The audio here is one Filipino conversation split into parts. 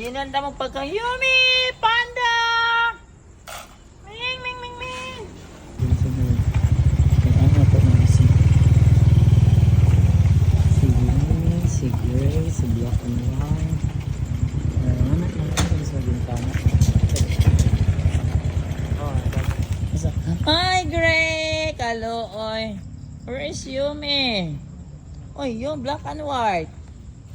Bilinan ta mo pagka Yumi! Panda! Ming, ming, ming, ming! Si Gray, si Black and White. Anak naman sa bintana. Hi, Gray! Kalooy! Where is Yumi? Oy, yung black and white.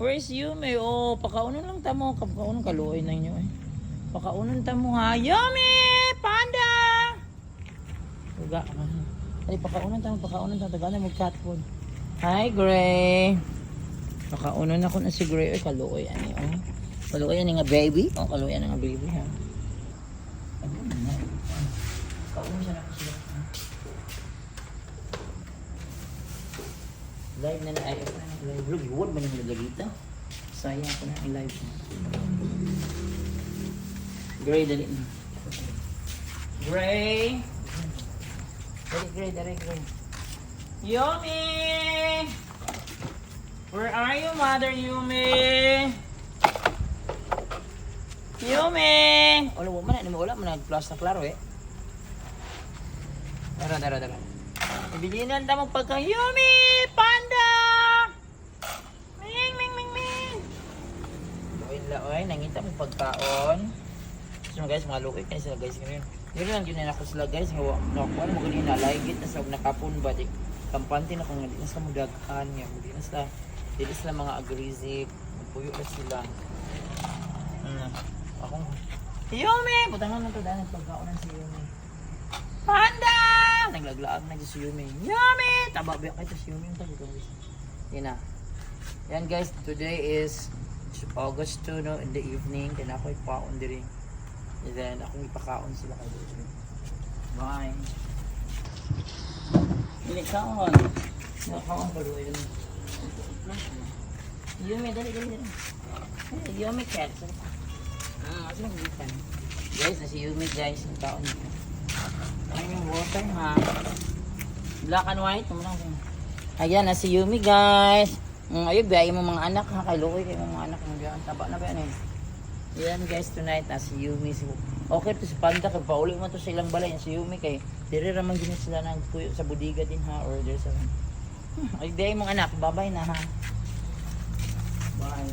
Where is Yumi? Oh, pakaunan lang tamo. Pakaunan kalooy na inyo eh. Pakaunan tamo ha. Yumi! Panda! Uga ka. Ay, pakaunan tamo. Tagalan mo cat food. Hi, Gray! Pakaunan ako na si Gray. Oy, kalooy. Ano oh. Kalooy yan nga baby. Oh, kalooy yan nga baby ha. Ano na? Pakaunan siya na ako sila. Live na ay live vlog. Iwan ba nang dito? Sayang ko na ang live. Gray, dali na. Gray! Dali, Gray. Yumi! Where are you, Mother Yumi? Yumi! Wala mo nag-plus na klaro eh. Tara. Ibilinan ta mo pagka Yumi! Panda! Ming, ming, ming, ming! Oy, nangita mo pagkaon. So guys, mga lukay kayo sila guys ngayon. Yun lang yun ako sila guys. Nakuha na mo ganyan na laigit na sa nakapon ba. Kampante na kung hindi na sila mudaghan. Hindi sila mga aggressive. Puyo na sila. Akong Yumi! Butangan na ito dahil pagkaonan si Yumi. Panda! Naglaglaag na si Yumi. Yumi! Taba ba kayo si Yumi? Yan na. Yan guys, today is August 2 no, in the evening. Kaya ako ipaon diri. And then akong ipakaon sila kayo diri. Bye! Nilikaon. Nilikaon pa doon. Yumi, dali. Yumi cat. Asa nang gitan? Guys, na si Yumi guys. Nilikaon nito. Ay, yung water ha. Black and white. Ayan, na si Yumi guys. Ayun, biyayin mo mga anak ha. Kailukoy kayo mga anak. Taba na ba yan eh. Ayan guys, tonight na si Yumi. Okay to si Panda. Kaya pauli mo to sa ilang balay. Si Yumi kay dire ramang gina sila ng puyo sa budiga din ha. Or there's a... Ay, biyayin mong anak. Bye-bye na ha. Bye.